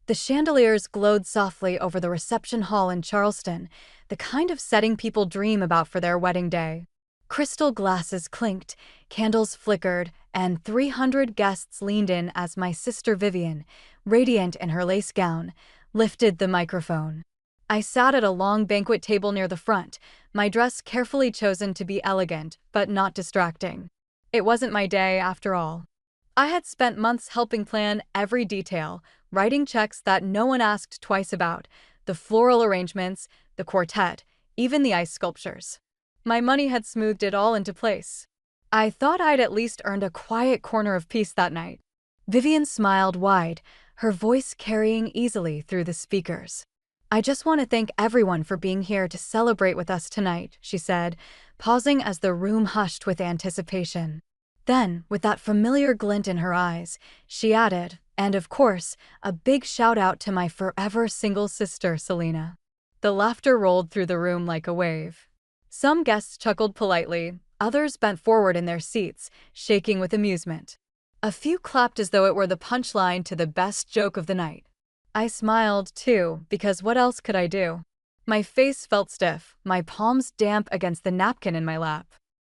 The chandeliers glowed softly over the reception hall in Charleston, the kind of setting people dream about for their wedding day. Crystal glasses clinked, candles flickered, and 300 guests leaned in as my sister Vivian, radiant in her lace gown, lifted the microphone. I sat at a long banquet table near the front, my dress carefully chosen to be elegant but not distracting. It wasn't my day, after all. I had spent months helping plan every detail, writing checks that no one asked twice about, the floral arrangements, the quartet, even the ice sculptures. My money had smoothed it all into place. I thought I'd at least earned a quiet corner of peace that night. Vivian smiled wide, her voice carrying easily through the speakers. "I just want to thank everyone for being here to celebrate with us tonight," she said, pausing as the room hushed with anticipation. Then, with that familiar glint in her eyes, she added, "And of course, a big shout-out to my forever single sister, Selena." The laughter rolled through the room like a wave. Some guests chuckled politely, others bent forward in their seats, shaking with amusement. A few clapped as though it were the punchline to the best joke of the night. I smiled, too, because what else could I do? My face felt stiff, my palms damp against the napkin in my lap.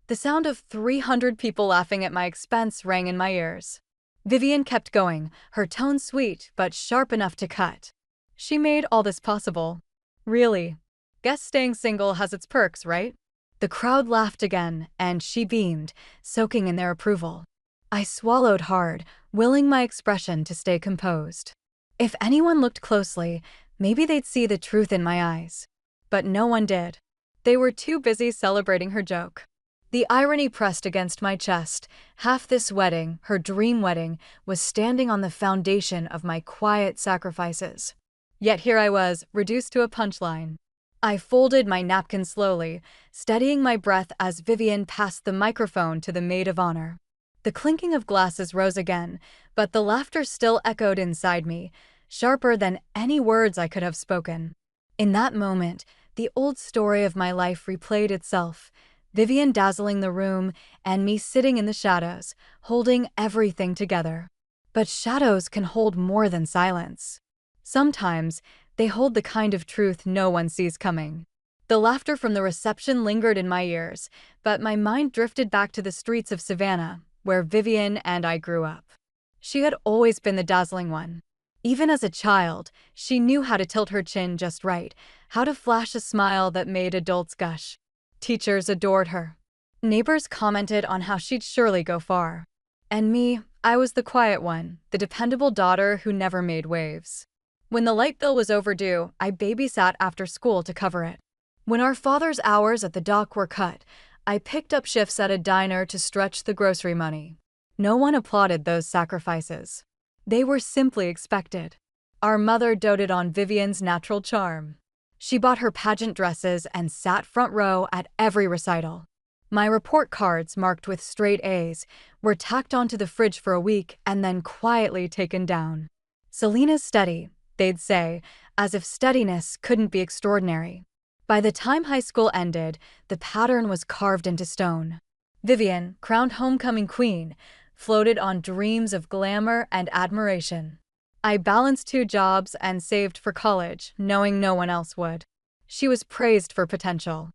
The sound of 300 people laughing at my expense rang in my ears. Vivian kept going, her tone sweet but sharp enough to cut. She made all this possible. Really? Guess staying single has its perks, right? The crowd laughed again, and she beamed, soaking in their approval. I swallowed hard, willing my expression to stay composed. If anyone looked closely, maybe they'd see the truth in my eyes. But no one did. They were too busy celebrating her joke. The irony pressed against my chest. Half this wedding, her dream wedding, was standing on the foundation of my quiet sacrifices. Yet here I was, reduced to a punchline. I folded my napkin slowly, steadying my breath as Vivian passed the microphone to the maid of honor. The clinking of glasses rose again, but the laughter still echoed inside me, sharper than any words I could have spoken. In that moment, the old story of my life replayed itself, Vivian dazzling the room and me sitting in the shadows, holding everything together. But shadows can hold more than silence. Sometimes, they hold the kind of truth no one sees coming. The laughter from the reception lingered in my ears, but my mind drifted back to the streets of Savannah, where Vivian and I grew up. She had always been the dazzling one. Even as a child, she knew how to tilt her chin just right, how to flash a smile that made adults gush. Teachers adored her. Neighbors commented on how she'd surely go far. And me, I was the quiet one, the dependable daughter who never made waves. When the light bill was overdue, I babysat after school to cover it. When our father's hours at the dock were cut, I picked up shifts at a diner to stretch the grocery money. No one applauded those sacrifices. They were simply expected. Our mother doted on Vivian's natural charm. She bought her pageant dresses and sat front row at every recital. My report cards, marked with straight A's, were tacked onto the fridge for a week and then quietly taken down. "Selena's steady," they'd say, as if steadiness couldn't be extraordinary. By the time high school ended, the pattern was carved into stone. Vivian, crowned homecoming queen, floated on dreams of glamour and admiration. I balanced 2 jobs and saved for college, knowing no one else would. She was praised for potential.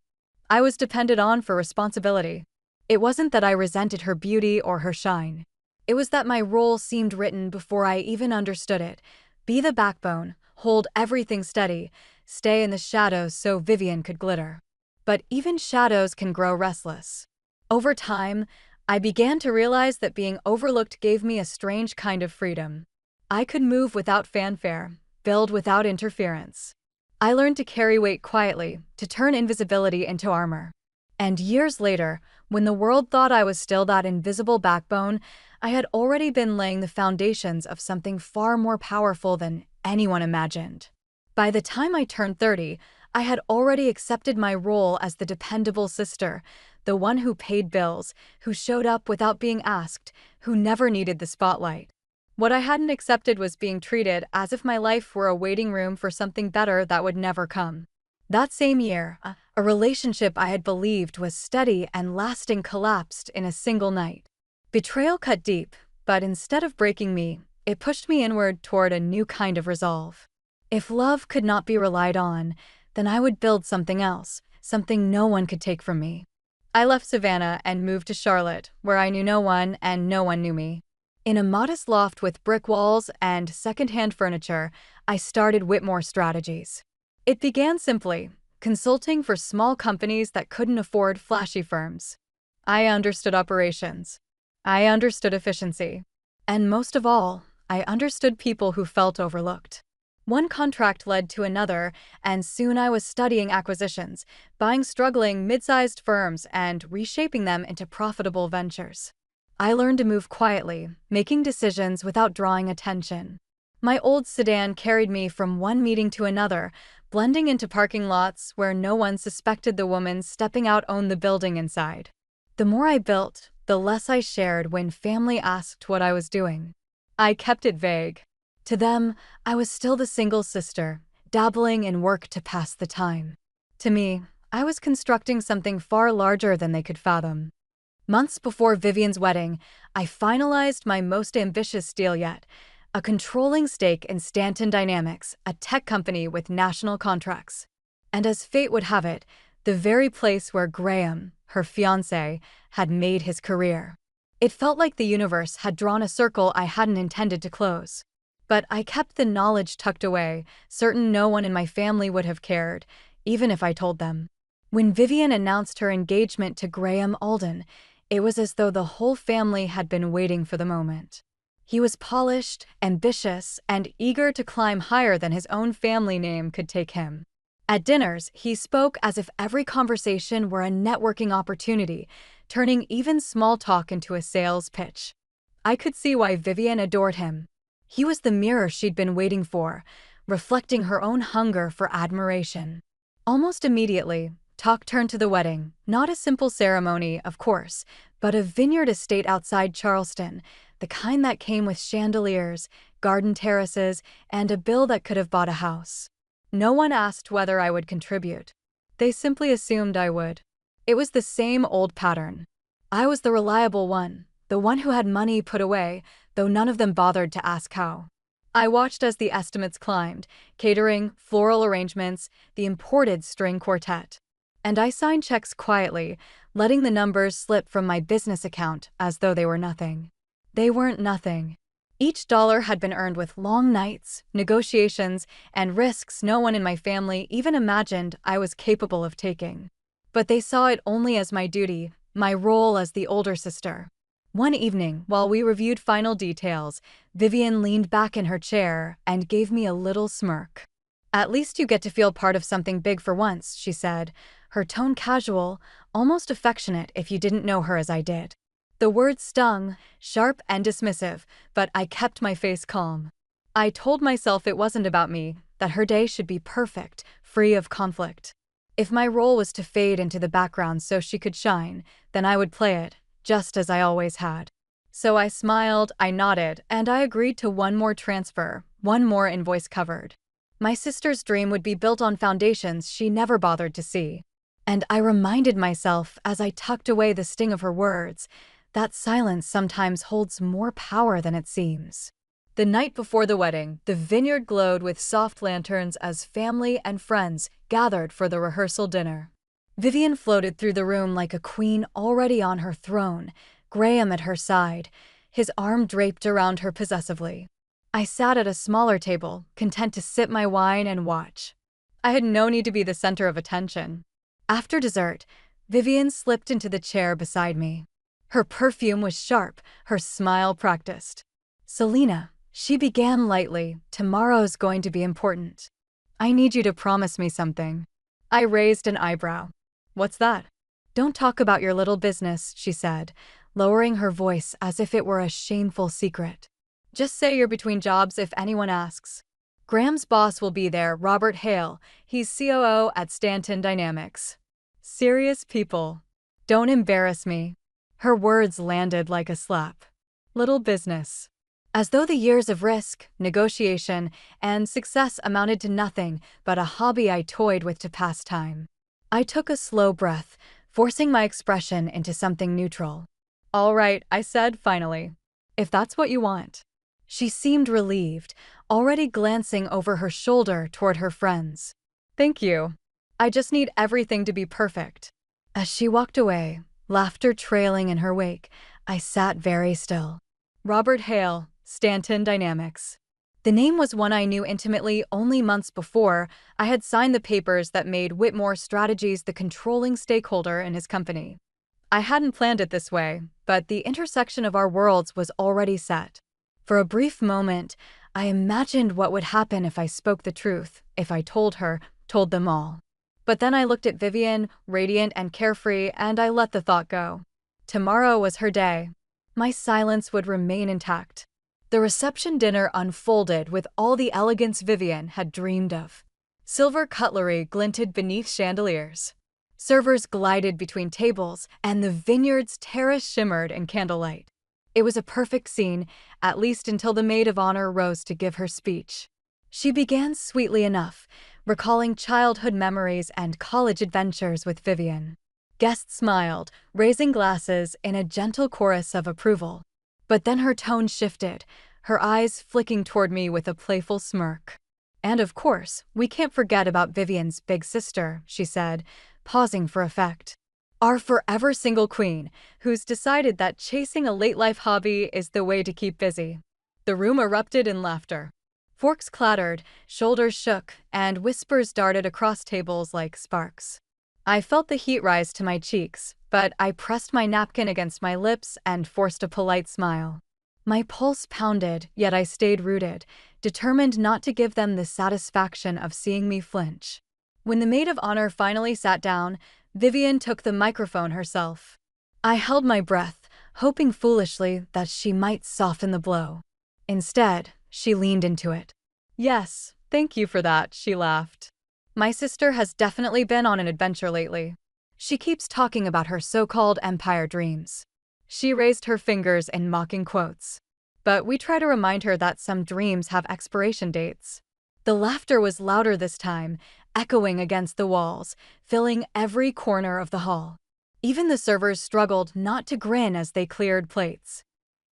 I was depended on for responsibility. It wasn't that I resented her beauty or her shine. It was that my role seemed written before I even understood it. Be the backbone, hold everything steady, stay in the shadows so Vivian could glitter. But even shadows can grow restless. Over time, I began to realize that being overlooked gave me a strange kind of freedom. I could move without fanfare, build without interference. I learned to carry weight quietly, to turn invisibility into armor. And years later, when the world thought I was still that invisible backbone, I had already been laying the foundations of something far more powerful than anyone imagined. By the time I turned 30, I had already accepted my role as the dependable sister, the one who paid bills, who showed up without being asked, who never needed the spotlight. What I hadn't accepted was being treated as if my life were a waiting room for something better that would never come. That same year, a relationship I had believed was steady and lasting collapsed in a single night. Betrayal cut deep, but instead of breaking me, It pushed me inward toward a new kind of resolve. If love could not be relied on, then I would build something else, something no one could take from me. I left Savannah and moved to Charlotte, where I knew no one and no one knew me. In a modest loft with brick walls and secondhand furniture, I started Whitmore Strategies. It began simply, consulting for small companies that couldn't afford flashy firms. I understood operations. I understood efficiency. And most of all, I understood people who felt overlooked. One contract led to another, and soon I was studying acquisitions, buying struggling mid-sized firms and reshaping them into profitable ventures. I learned to move quietly, making decisions without drawing attention. My old sedan carried me from one meeting to another, blending into parking lots where no one suspected the woman stepping out owned the building inside. The more I built, the less I shared when family asked what I was doing. I kept it vague. To them, I was still the single sister, dabbling in work to pass the time. To me, I was constructing something far larger than they could fathom. Months before Vivian's wedding, I finalized my most ambitious deal yet, a controlling stake in Stanton Dynamics, a tech company with national contracts. And as fate would have it, the very place where Graham, her fiancé, had made his career. It felt like the universe had drawn a circle I hadn't intended to close. But I kept the knowledge tucked away, certain no one in my family would have cared, even if I told them. When Vivian announced her engagement to Graham Alden, it was as though the whole family had been waiting for the moment. He was polished, ambitious, and eager to climb higher than his own family name could take him. At dinners, he spoke as if every conversation were a networking opportunity, turning even small talk into a sales pitch. I could see why Vivian adored him. He was the mirror she'd been waiting for, reflecting her own hunger for admiration. Almost immediately, talk turned to the wedding, not a simple ceremony, of course, but a vineyard estate outside Charleston, the kind that came with chandeliers, garden terraces, and a bill that could have bought a house. No one asked whether I would contribute. They simply assumed I would. It was the same old pattern. I was the reliable one, the one who had money put away, though none of them bothered to ask how. I watched as the estimates climbed, catering, floral arrangements, the imported string quartet. And I signed checks quietly, letting the numbers slip from my business account as though they were nothing. They weren't nothing. Each dollar had been earned with long nights, negotiations, and risks no one in my family even imagined I was capable of taking. But they saw it only as my duty, my role as the older sister. One evening, while we reviewed final details, Vivian leaned back in her chair and gave me a little smirk. "At least you get to feel part of something big for once," she said, her tone casual, almost affectionate if you didn't know her as I did. The words stung, sharp and dismissive, but I kept my face calm. I told myself it wasn't about me, that her day should be perfect, free of conflict. If my role was to fade into the background so she could shine, then I would play it, just as I always had. So I smiled, I nodded, and I agreed to one more transfer, one more invoice covered. My sister's dream would be built on foundations she never bothered to see. And I reminded myself, as I tucked away the sting of her words, that silence sometimes holds more power than it seems. The night before the wedding, the vineyard glowed with soft lanterns as family and friends gathered for the rehearsal dinner. Vivian floated through the room like a queen already on her throne, Graham at her side, his arm draped around her possessively. I sat at a smaller table, content to sip my wine and watch. I had no need to be the center of attention. After dessert, Vivian slipped into the chair beside me. Her perfume was sharp, her smile practiced. "Selena," she began lightly, "tomorrow's going to be important. I need you to promise me something." I raised an eyebrow. "What's that?" "Don't talk about your little business," she said, lowering her voice as if it were a shameful secret. "Just say you're between jobs if anyone asks. Graham's boss will be there, Robert Hale. He's COO at Stanton Dynamics. Serious people. Don't embarrass me." Her words landed like a slap. Little business. As though the years of risk, negotiation, and success amounted to nothing but a hobby I toyed with to pass time. I took a slow breath, forcing my expression into something neutral. "All right," I said finally. "If that's what you want." She seemed relieved, already glancing over her shoulder toward her friends. "Thank you. I just need everything to be perfect." As she walked away, laughter trailing in her wake, I sat very still. Robert Hale, Stanton Dynamics. The name was one I knew intimately only months before I had signed the papers that made Whitmore Strategies the controlling stakeholder in his company. I hadn't planned it this way, but the intersection of our worlds was already set. For a brief moment, I imagined what would happen if I spoke the truth, if I told them all. But then I looked at Vivian, radiant and carefree, and I let the thought go. Tomorrow was her day. My silence would remain intact. The reception dinner unfolded with all the elegance Vivian had dreamed of. Silver cutlery glinted beneath chandeliers. Servers glided between tables, and the vineyard's terrace shimmered in candlelight. It was a perfect scene, at least until the maid of honor rose to give her speech. She began sweetly enough, recalling childhood memories and college adventures with Vivian. Guests smiled, raising glasses in a gentle chorus of approval. But then her tone shifted, her eyes flicking toward me with a playful smirk. "And of course, we can't forget about Vivian's big sister," she said, pausing for effect. "Our forever single queen, who's decided that chasing a late-life hobby is the way to keep busy." The room erupted in laughter. Forks clattered, shoulders shook, and whispers darted across tables like sparks. I felt the heat rise to my cheeks, but I pressed my napkin against my lips and forced a polite smile. My pulse pounded, yet I stayed rooted, determined not to give them the satisfaction of seeing me flinch. When the maid of honor finally sat down, Vivian took the microphone herself. I held my breath, hoping foolishly that she might soften the blow. Instead, she leaned into it. "Yes, thank you for that," she laughed. "My sister has definitely been on an adventure lately. She keeps talking about her so-called empire dreams." She raised her fingers in mocking quotes. But we try to remind her that some dreams have expiration dates. The laughter was louder this time, echoing against the walls, filling every corner of the hall. Even the servers struggled not to grin as they cleared plates.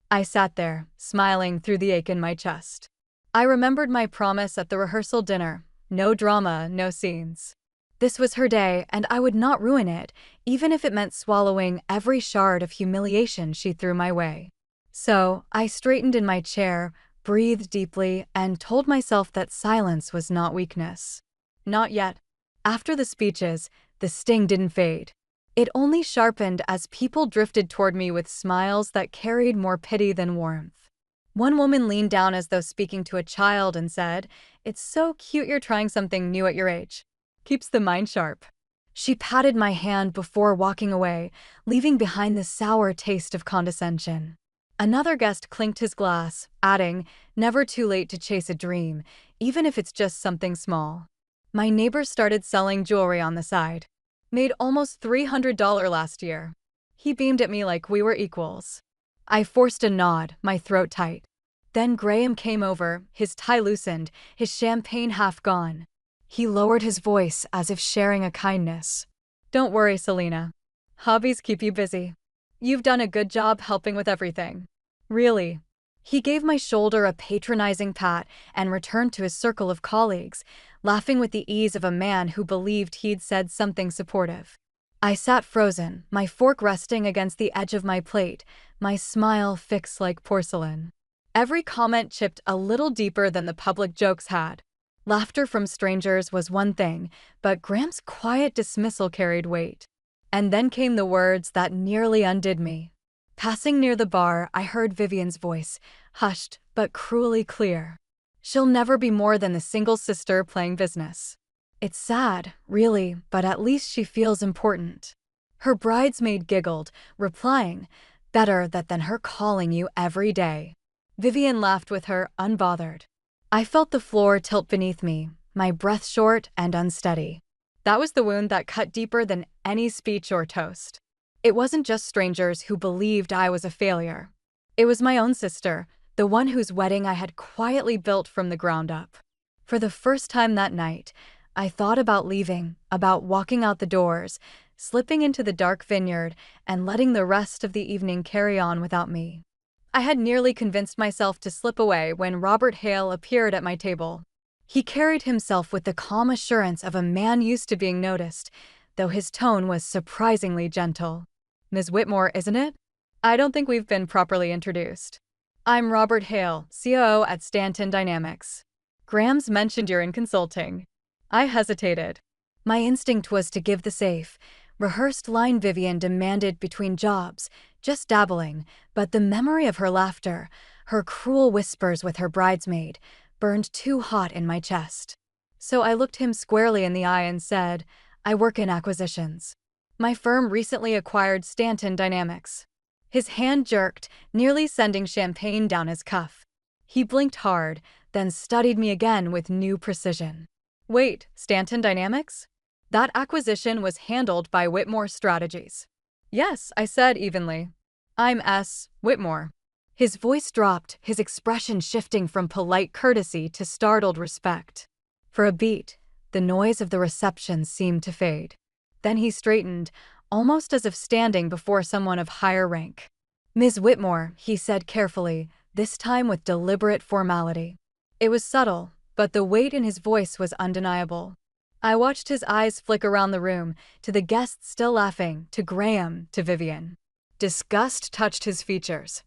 I sat there, smiling through the ache in my chest. I remembered my promise at the rehearsal dinner: no drama, no scenes. This was her day, and I would not ruin it, even if it meant swallowing every shard of humiliation she threw my way. So, I straightened in my chair, breathed deeply, and told myself that silence was not weakness. Not yet. After the speeches, the sting didn't fade. It only sharpened as people drifted toward me with smiles that carried more pity than warmth. One woman leaned down as though speaking to a child and said, "It's so cute you're trying something new at your age. Keeps the mind sharp." She patted my hand before walking away, leaving behind the sour taste of condescension. Another guest clinked his glass, adding, "Never too late to chase a dream, even if it's just something small." My neighbor started selling jewelry on the side. Made almost $300 last year. He beamed at me like we were equals. I forced a nod, my throat tight. Then Graham came over, his tie loosened, his champagne half gone. He lowered his voice as if sharing a kindness. "Don't worry, Selena. Hobbies keep you busy. You've done a good job helping with everything." "Really?" He gave my shoulder a patronizing pat and returned to his circle of colleagues, laughing with the ease of a man who believed he'd said something supportive. I sat frozen, my fork resting against the edge of my plate, my smile fixed like porcelain. Every comment chipped a little deeper than the public jokes had. Laughter from strangers was one thing, but Graham's quiet dismissal carried weight. And then came the words that nearly undid me. Passing near the bar, I heard Vivian's voice, hushed but cruelly clear. "She'll never be more than the single sister playing business." It's sad, really, but at least she feels important. Her bridesmaid giggled, replying, "Better that than her calling you every day." Vivian laughed with her, unbothered. I felt the floor tilt beneath me, my breath short and unsteady. That was the wound that cut deeper than any speech or toast. It wasn't just strangers who believed I was a failure. It was my own sister, the one whose wedding I had quietly built from the ground up. For the first time that night, I thought about leaving, about walking out the doors, slipping into the dark vineyard, and letting the rest of the evening carry on without me. I had nearly convinced myself to slip away when Robert Hale appeared at my table. He carried himself with the calm assurance of a man used to being noticed, though his tone was surprisingly gentle. "Ms. Whitmore, isn't it? I don't think we've been properly introduced. I'm Robert Hale, COO at Stanton Dynamics. Graham's mentioned you're in consulting." I hesitated. My instinct was to give the safe, rehearsed line Vivian demanded between jobs, just dabbling, but the memory of her laughter, her cruel whispers with her bridesmaid, burned too hot in my chest. So I looked him squarely in the eye and said, "I work in acquisitions. My firm recently acquired Stanton Dynamics." His hand jerked, nearly sending champagne down his cuff. He blinked hard, then studied me again with new precision. "Wait, Stanton Dynamics? That acquisition was handled by Whitmore Strategies." "Yes," I said evenly. "I'm S. Whitmore." His voice dropped, his expression shifting from polite courtesy to startled respect. For a beat, the noise of the reception seemed to fade. Then he straightened, almost as if standing before someone of higher rank. "Ms. Whitmore," he said carefully, this time with deliberate formality. It was subtle, but the weight in his voice was undeniable. I watched his eyes flick around the room, to the guests still laughing, to Graham, to Vivian. Disgust touched his features.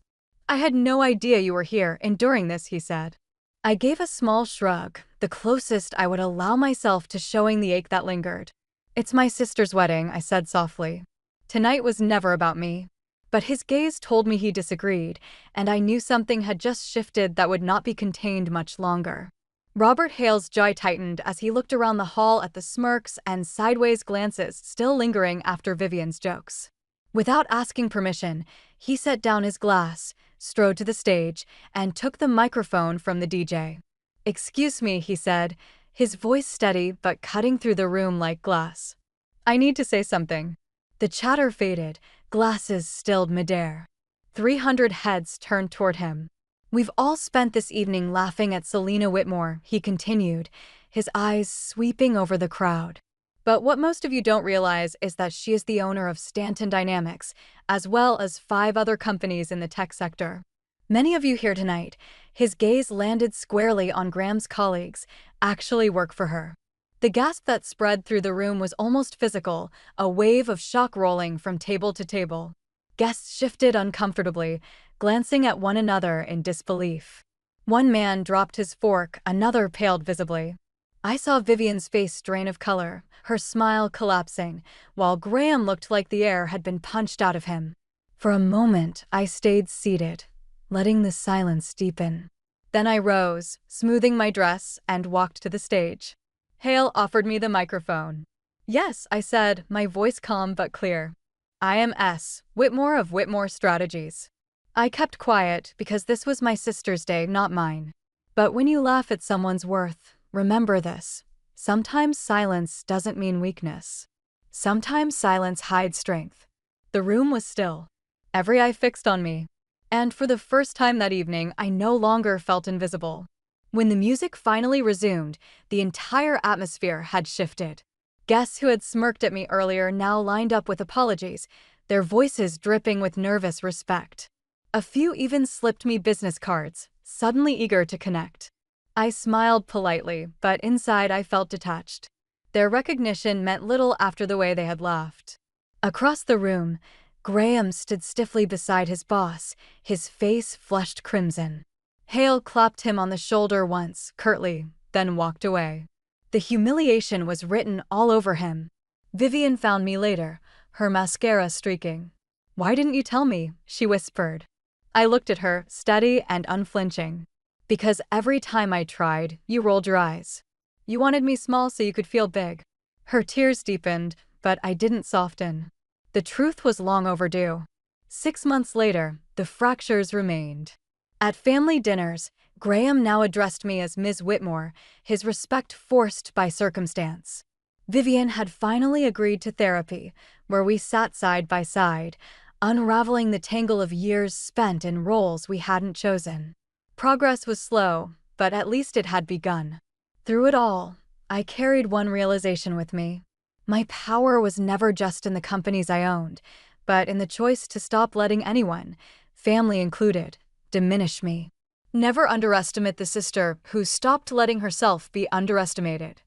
"I had no idea you were here, enduring this," he said. I gave a small shrug, the closest I would allow myself to showing the ache that lingered. "It's my sister's wedding," I said softly. "Tonight was never about me." But his gaze told me he disagreed, and I knew something had just shifted that would not be contained much longer. Robert Hale's jaw tightened as he looked around the hall at the smirks and sideways glances still lingering after Vivian's jokes. Without asking permission, he set down his glass, strode to the stage, and took the microphone from the DJ. "Excuse me," he said, his voice steady but cutting through the room like glass. "I need to say something." The chatter faded, glasses stilled midair. 300 heads turned toward him. "We've all spent this evening laughing at Selena Whitmore," he continued, his eyes sweeping over the crowd. "But what most of you don't realize is that she is the owner of Stanton Dynamics, as well as 5 other companies in the tech sector. Many of you here tonight," his gaze landed squarely on Graham's colleagues, "actually work for her." The gasp that spread through the room was almost physical, a wave of shock rolling from table to table. Guests shifted uncomfortably, glancing at one another in disbelief. One man dropped his fork, another paled visibly. I saw Vivian's face drain of color, her smile collapsing, while Graham looked like the air had been punched out of him. For a moment, I stayed seated, letting the silence deepen. Then I rose, smoothing my dress, and walked to the stage. Hale offered me the microphone. "Yes," I said, my voice calm but clear. "I am S. Whitmore of Whitmore Strategies." I kept quiet because this was my sister's day, not mine. But when you laugh at someone's worth, remember this. Sometimes silence doesn't mean weakness. Sometimes silence hides strength. The room was still, every eye fixed on me. And for the first time that evening, I no longer felt invisible. When the music finally resumed, the entire atmosphere had shifted. Guests who had smirked at me earlier now lined up with apologies, their voices dripping with nervous respect. A few even slipped me business cards, suddenly eager to connect. I smiled politely, but inside I felt detached. Their recognition meant little after the way they had laughed. Across the room, Graham stood stiffly beside his boss, his face flushed crimson. Hale clapped him on the shoulder once, curtly, then walked away. The humiliation was written all over him. Vivian found me later, her mascara streaking. "Why didn't you tell me?" she whispered. I looked at her, steady and unflinching. "Because every time I tried, you rolled your eyes. You wanted me small so you could feel big." Her tears deepened, but I didn't soften. The truth was long overdue. 6 months later, the fractures remained. At family dinners, Graham now addressed me as Ms. Whitmore, his respect forced by circumstance. Vivian had finally agreed to therapy, where we sat side by side, unraveling the tangle of years spent in roles we hadn't chosen. Progress was slow, but at least it had begun. Through it all, I carried one realization with me. My power was never just in the companies I owned, but in the choice to stop letting anyone, family included, diminish me. Never underestimate the sister who stopped letting herself be underestimated.